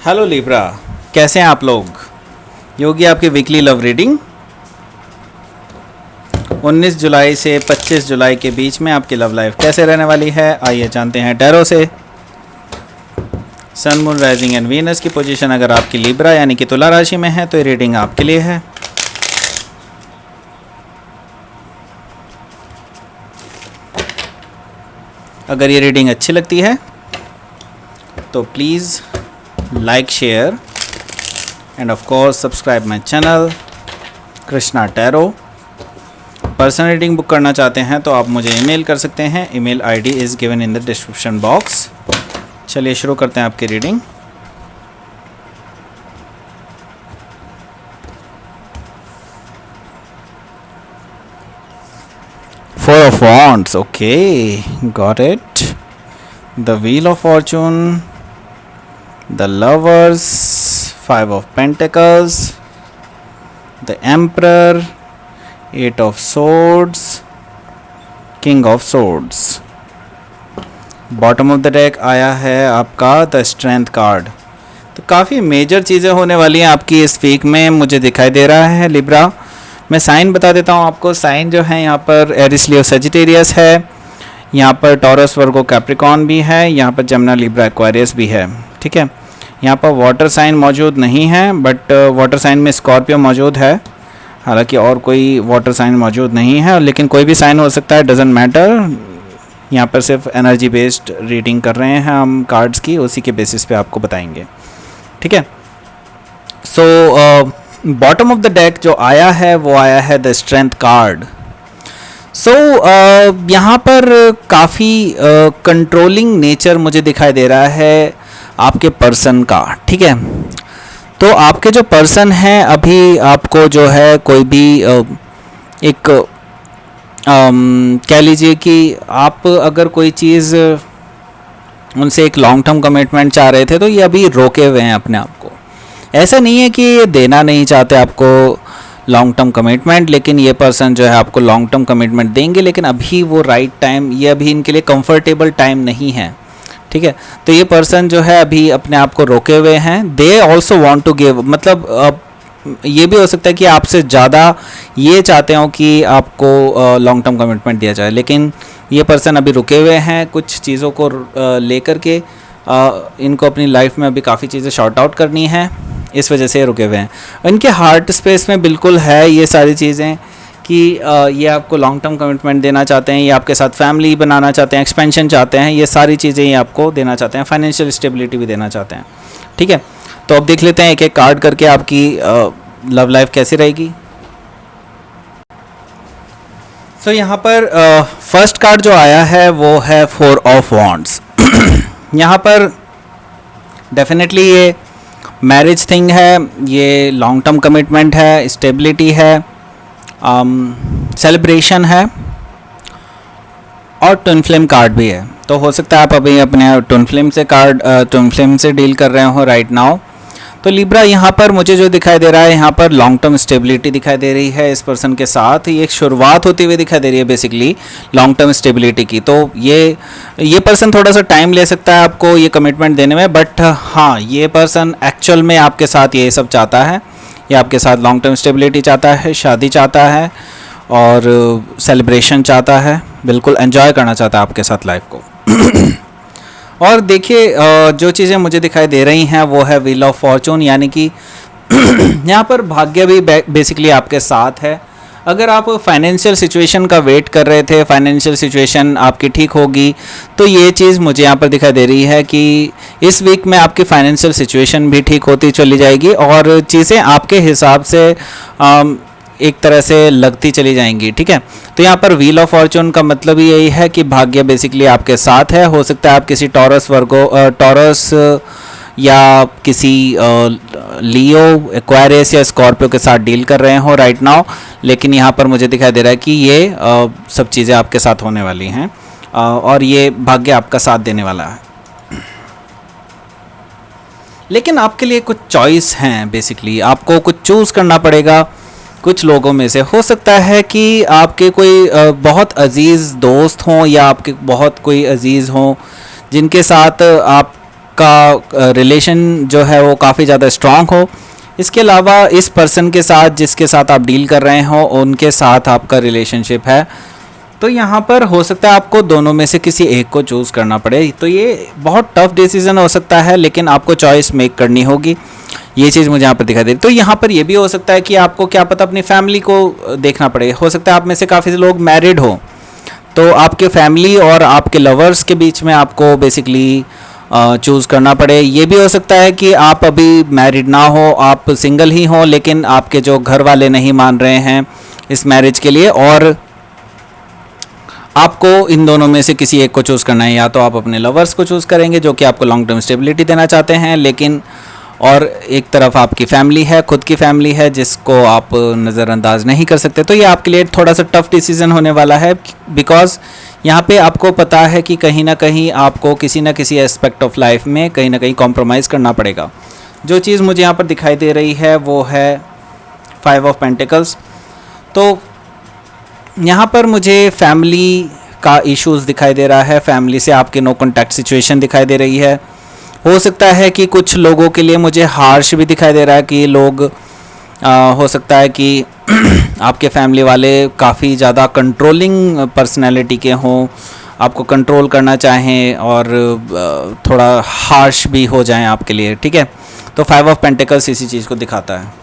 Hello Libra, कैसे हैं आप लोग। ये होगी आपकी वीकली लव रीडिंग 19 जुलाई से 25 जुलाई के बीच में आपकी लव लाइफ कैसे रहने वाली है। आइए जानते हैं टैरो से। सन, मून, राइजिंग एंड वीनस की पोजीशन अगर आपकी लिब्रा यानी कि तुला राशि में है तो ये रीडिंग आपके लिए है। अगर ये रीडिंग अच्छी लगती है तो please like, share end of course subscribe my channel Krishna tarot. Personal reading book करना चाहते हैं तो आप मुझे ईमेल कर सकते हैं। Email ID is given in the description box. चलिए शुरू करते हैं आपकी reading. Four of Wands, okay, got it. The Wheel of Fortune, the Lovers, Five of Pentacles, the Emperor, Eight of Swords, King of Swords. Bottom of the deck आया है आपका the strength card. तो काफ़ी major चीज़ें होने वाली हैं आपकी इस वीक में, मुझे दिखाई दे रहा है लिब्रा। मैं साइन बता देता हूँ आपको। साइन जो है यहाँ पर एरिस, लियो, सजिटेरियस है, यहाँ पर टॉरस, वर्गो, कैप्रिकॉर्न भी है, यहाँ पर जमुना, लिब्रा, एक्वेरियस भी है। ठीक है, यहाँ पर वाटर साइन मौजूद नहीं है, बट वाटर साइन में स्कॉर्पियो मौजूद है। हालांकि और कोई वाटर साइन मौजूद नहीं है, लेकिन कोई भी साइन हो सकता है, डजेंट मैटर। यहाँ पर सिर्फ एनर्जी बेस्ड रीडिंग कर रहे हैं हम कार्ड्स की, उसी के बेसिस पे आपको बताएंगे। ठीक है, so bottom of the deck जो आया है वो आया है द स्ट्रेंथ कार्ड। सो यहाँ पर काफ़ी कंट्रोलिंग नेचर मुझे दिखाई दे रहा है आपके पर्सन का। ठीक है, तो आपके जो पर्सन हैं अभी आपको जो है कोई भी एक कह लीजिए कि आप अगर कोई चीज़ उनसे एक लॉन्ग टर्म कमिटमेंट चाह रहे थे तो ये अभी रोके हुए हैं अपने आप को। ऐसा नहीं है कि ये देना नहीं चाहते आपको लॉन्ग टर्म कमिटमेंट, लेकिन ये पर्सन जो है आपको लॉन्ग टर्म कमिटमेंट देंगे, लेकिन अभी वो राइट टाइम, ये अभी इनके लिए कंफर्टेबल टाइम नहीं है। ठीक है, तो ये पर्सन जो है अभी अपने आप को रोके हुए हैं। They also want to give, मतलब ये भी हो सकता है कि आपसे ज़्यादा ये चाहते हो कि आपको लॉन्ग टर्म कमिटमेंट दिया जाए, लेकिन ये पर्सन अभी रुके हुए हैं कुछ चीज़ों को लेकर के। इनको अपनी लाइफ में अभी काफ़ी चीज़ें शॉर्ट आउट करनी है, इस वजह से रुके हुए हैं। इनके हार्ट स्पेस में बिल्कुल है ये सारी चीज़ें कि ये आपको लॉन्ग टर्म कमिटमेंट देना चाहते हैं, ये आपके साथ फैमिली बनाना चाहते हैं, एक्सपेंशन चाहते हैं, ये सारी चीज़ें ये आपको देना चाहते हैं, फाइनेंशियल स्टेबिलिटी भी देना चाहते हैं। ठीक है, तो अब देख लेते हैं एक एक कार्ड करके आपकी लव लाइफ कैसी रहेगी। सो यहाँ पर फर्स्ट कार्ड जो आया है वो है 4 ऑफ वॉन्ड्स। यहाँ पर डेफिनेटली ये मैरिज थिंग है, ये लॉन्ग टर्म कमिटमेंट है, स्टेबिलिटी है, सेलिब्रेशन है और ट्विन फ्लेम कार्ड भी है। तो हो सकता है आप अभी अपने ट्विन फ्लेम से डील कर रहे हो राइट नाउ। तो लिब्रा यहाँ पर मुझे जो दिखाई दे रहा है, यहाँ पर लॉन्ग टर्म स्टेबिलिटी दिखाई दे रही है इस पर्सन के साथ। ये एक शुरुआत होती हुई दिखाई दे रही है बेसिकली लॉन्ग टर्म स्टेबिलिटी की। तो ये पर्सन थोड़ा सा टाइम ले सकता है आपको ये कमिटमेंट देने में, बट हाँ, ये पर्सन एक्चुअल में आपके साथ ये सब चाहता है। ये आपके साथ लॉन्ग टर्म स्टेबिलिटी चाहता है, शादी चाहता है और सेलिब्रेशन चाहता है, बिल्कुल एंजॉय करना चाहता है आपके साथ लाइफ को। और देखिए जो चीज़ें मुझे दिखाई दे रही हैं वो है व्हील ऑफ फॉर्चून, यानी कि यहाँ पर भाग्य भी बेसिकली आपके साथ है। अगर आप फाइनेंशियल सिचुएशन का वेट कर रहे थे, फाइनेंशियल सिचुएशन आपकी ठीक होगी, तो ये चीज़ मुझे यहाँ पर दिखाई दे रही है कि इस वीक में आपकी फाइनेंशियल सिचुएशन भी ठीक होती चली जाएगी और चीज़ें आपके हिसाब से एक तरह से लगती चली जाएंगी। ठीक है, तो यहाँ पर व्हील ऑफ फॉर्चून का मतलब ही यही है कि भाग्य बेसिकली आपके साथ है। हो सकता है आप किसी टॉरस या किसी लियो, एक्वेरियस या स्कॉर्पियो के साथ डील कर रहे हो राइट नाउ, लेकिन यहाँ पर मुझे दिखाई दे रहा है कि ये सब चीज़ें आपके साथ होने वाली हैं और ये भाग्य आपका साथ देने वाला है। लेकिन आपके लिए कुछ चॉइस हैं, बेसिकली आपको कुछ चूज़ करना पड़ेगा कुछ लोगों में से। हो सकता है कि आपके कोई बहुत अजीज़ दोस्त हों या आपके बहुत कोई अजीज़ हों जिनके साथ आप आपका रिलेशन जो है वो काफ़ी ज़्यादा स्ट्रांग हो। इसके अलावा इस पर्सन के साथ जिसके साथ आप डील कर रहे हो उनके साथ आपका रिलेशनशिप है, तो यहाँ पर हो सकता है आपको दोनों में से किसी एक को चूज़ करना पड़े। तो ये बहुत टफ डिसीजन हो सकता है, लेकिन आपको चॉइस मेक करनी होगी। ये चीज़ मुझे यहाँ पर दिखाई दे रही। तो यहाँ पर ये भी हो सकता है कि आपको क्या पता अपनी फैमिली को देखना पड़े। हो सकता है आप में से काफ़ी लोग मैरिड हो, तो आपके फैमिली और आपके लवर्स के बीच में आपको बेसिकली चूज़ करना पड़े। ये भी हो सकता है कि आप अभी मैरिड ना हो, आप सिंगल ही हो, लेकिन आपके जो घर वाले नहीं मान रहे हैं इस मैरिज के लिए, और आपको इन दोनों में से किसी एक को चूज़ करना है। या तो आप अपने लवर्स को चूज़ करेंगे जो कि आपको लॉन्ग टर्म स्टेबिलिटी देना चाहते हैं, लेकिन और एक तरफ आपकी फैमिली है, खुद की फैमिली है जिसको आप नज़रअंदाज नहीं कर सकते। तो ये आपके लिए थोड़ा सा टफ डिसीजन होने वाला है, बिकॉज़ यहाँ पे आपको पता है कि कहीं ना कहीं आपको किसी ना किसी एस्पेक्ट ऑफ लाइफ में कहीं ना कहीं कॉम्प्रोमाइज़ करना पड़ेगा। जो चीज़ मुझे यहाँ पर दिखाई दे रही है वो है 5 ऑफ पेंटिकल्स। तो यहाँ पर मुझे फैमिली का इश्यूज़ दिखाई दे रहा है, फैमिली से आपके नो कॉन्टैक्ट सिचुएशन दिखाई दे रही है। हो सकता है कि कुछ लोगों के लिए मुझे हार्श भी दिखाई दे रहा है कि लोग हो सकता है कि आपके फैमिली वाले काफ़ी ज़्यादा कंट्रोलिंग पर्सनैलिटी के हों, आपको कंट्रोल करना चाहें और थोड़ा हार्श भी हो जाएं आपके लिए, ठीक है। तो 5 ऑफ पेंटिकल्स इसी चीज़ को दिखाता है।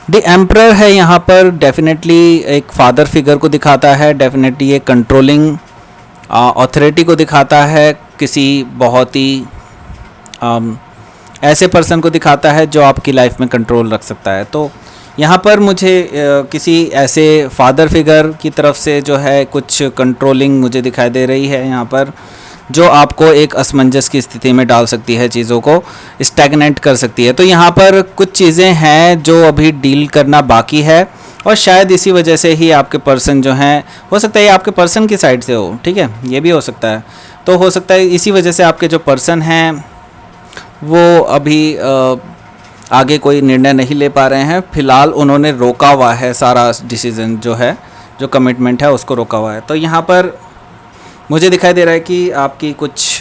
द एम्परर है यहाँ पर, डेफिनेटली एक फादर फिगर को दिखाता है, डेफिनेटली एक कंट्रोलिंग ऑथोरिटी को दिखाता है, किसी बहुत ही ऐसे पर्सन को दिखाता है जो आपकी लाइफ में कंट्रोल रख सकता है। तो यहाँ पर मुझे किसी ऐसे फादर फिगर की तरफ से जो है कुछ कंट्रोलिंग मुझे दिखाई दे रही है यहाँ पर, जो आपको एक असमंजस की स्थिति में डाल सकती है, चीज़ों को स्टैग्नेंट कर सकती है। तो यहाँ पर कुछ चीज़ें हैं जो अभी डील करना बाकी है, और शायद इसी वजह से ही आपके पर्सन जो हैं, हो सकता है ये आपके पर्सन की साइड से हो, ठीक है, ये भी हो सकता है। तो हो सकता है इसी वजह से आपके जो पर्सन हैं वो अभी आगे कोई निर्णय नहीं ले पा रहे हैं। फ़िलहाल उन्होंने रोका हुआ है सारा डिसीज़न जो है, जो कमिटमेंट है उसको रोका हुआ है। तो यहाँ पर मुझे दिखाई दे रहा है कि आपकी कुछ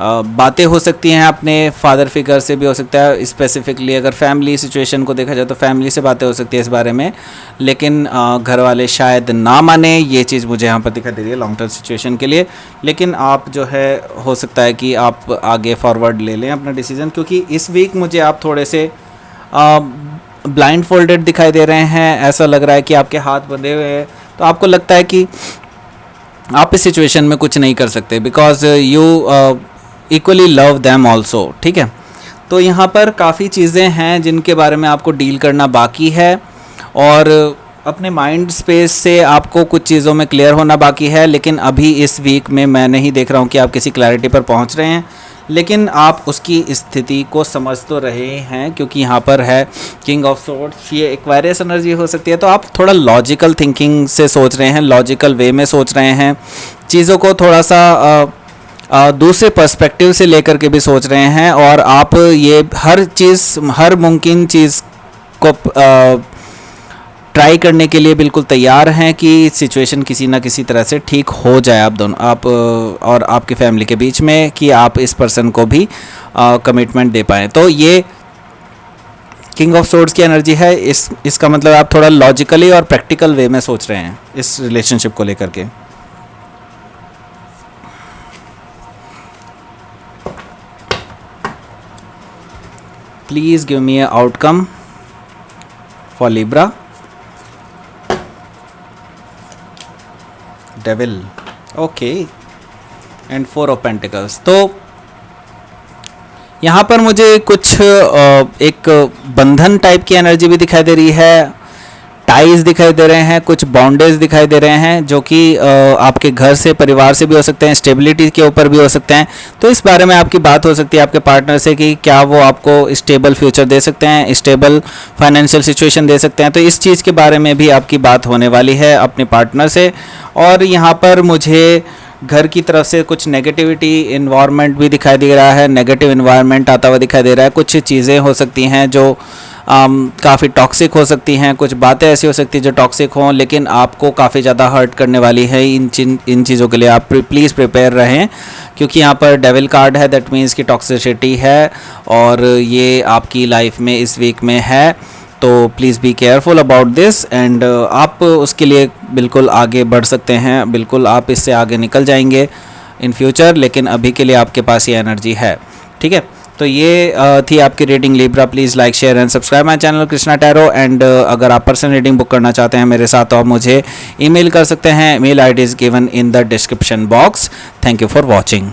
बातें हो सकती हैं अपने फादर फिगर से, भी हो सकता है स्पेसिफिकली अगर फैमिली सिचुएशन को देखा जाए तो फैमिली से बातें हो सकती है इस बारे में, लेकिन घर वाले शायद ना माने, ये चीज़ मुझे यहाँ पर दिखाई दे रही है लॉन्ग टर्म सिचुएशन के लिए। लेकिन आप जो है हो सकता है कि आप आगे फॉरवर्ड ले लें अपना डिसीज़न, क्योंकि इस वीक मुझे आप थोड़े से ब्लाइंड फोल्डेड दिखाई दे रहे हैं। ऐसा लग रहा है कि आपके हाथ बंधे हुए हैं, तो आपको लगता है कि आप इस सिचुएशन में कुछ नहीं कर सकते, because you equally love them also, ठीक है। तो यहाँ पर काफ़ी चीज़ें हैं जिनके बारे में आपको डील करना बाकी है, और अपने माइंड स्पेस से आपको कुछ चीज़ों में क्लियर होना बाकी है। लेकिन अभी इस वीक में मैं नहीं देख रहा हूँ कि आप किसी क्लैरिटी पर पहुँच रहे हैं, लेकिन आप उसकी स्थिति को समझ तो रहे हैं, क्योंकि यहाँ पर है किंग ऑफ सोर्ड्स, ये एक्वायरियस एनर्जी हो सकती है। तो आप थोड़ा लॉजिकल थिंकिंग से सोच रहे हैं, लॉजिकल वे में सोच रहे हैं, चीज़ों को थोड़ा सा दूसरे पर्सपेक्टिव से लेकर के भी सोच रहे हैं, और आप ये हर मुमकिन चीज़ को ट्राई करने के लिए बिल्कुल तैयार हैं कि सिचुएशन किसी ना किसी तरह से ठीक हो जाए, आप और आपकी फैमिली के बीच में, कि आप इस पर्सन को भी कमिटमेंट दे पाएँ। तो ये किंग ऑफ सोर्ड्स की एनर्जी है। इसका मतलब आप थोड़ा लॉजिकली और प्रैक्टिकल वे में सोच रहे हैं इस रिलेशनशिप को लेकर के। Please give me an outcome for Libra. Devil. Okay. And 4 of Pentacles. तो यहाँ पर मुझे कुछ एक बंधन टाइप की एनर्जी भी दिखाई दे रही है, टाइज दिखाई दे रहे हैं, कुछ बॉन्डेज दिखाई दे रहे हैं, जो कि आपके घर से, परिवार से भी हो सकते हैं, स्टेबिलिटी के ऊपर भी हो सकते हैं। तो इस बारे में आपकी बात हो सकती है आपके पार्टनर से कि क्या वो आपको स्टेबल फ्यूचर दे सकते हैं, स्टेबल फाइनेंशियल सिचुएशन दे सकते हैं। तो इस चीज़ के बारे में भी आपकी बात होने वाली है अपने पार्टनर से। और यहाँ पर मुझे घर की तरफ से कुछ नेगेटिविटी इन्वायरमेंट भी दिखाई दे रहा है, नेगेटिव इन्वायरमेंट आता हुआ दिखाई दे रहा है। कुछ चीज़ें हो सकती हैं जो काफ़ी टॉक्सिक हो सकती हैं, कुछ बातें ऐसी हो सकती हैं जो टॉक्सिक हों, लेकिन आपको काफ़ी ज़्यादा हर्ट करने वाली है। इन चीज़ों के लिए आप प्लीज़ प्रिपेयर रहें, क्योंकि यहाँ पर डेविल कार्ड है, दैट मीन्स की टॉक्सिसिटी है और ये आपकी लाइफ में इस वीक में है। तो please be careful about this and आप उसके लिए बिल्कुल आगे बढ़ सकते हैं, बिल्कुल आप इससे आगे निकल जाएंगे इन फ्यूचर, लेकिन अभी के लिए आपके पास ये एनर्जी है। ठीक है, तो ये थी आपकी reading Libra. Please like share and subscribe my channel Krishna tarot. And अगर आप पर्सनल रीडिंग बुक करना चाहते हैं मेरे साथ तो आप मुझे ईमेल कर सकते हैं। Email ID is given in the description box. Thank you for watching.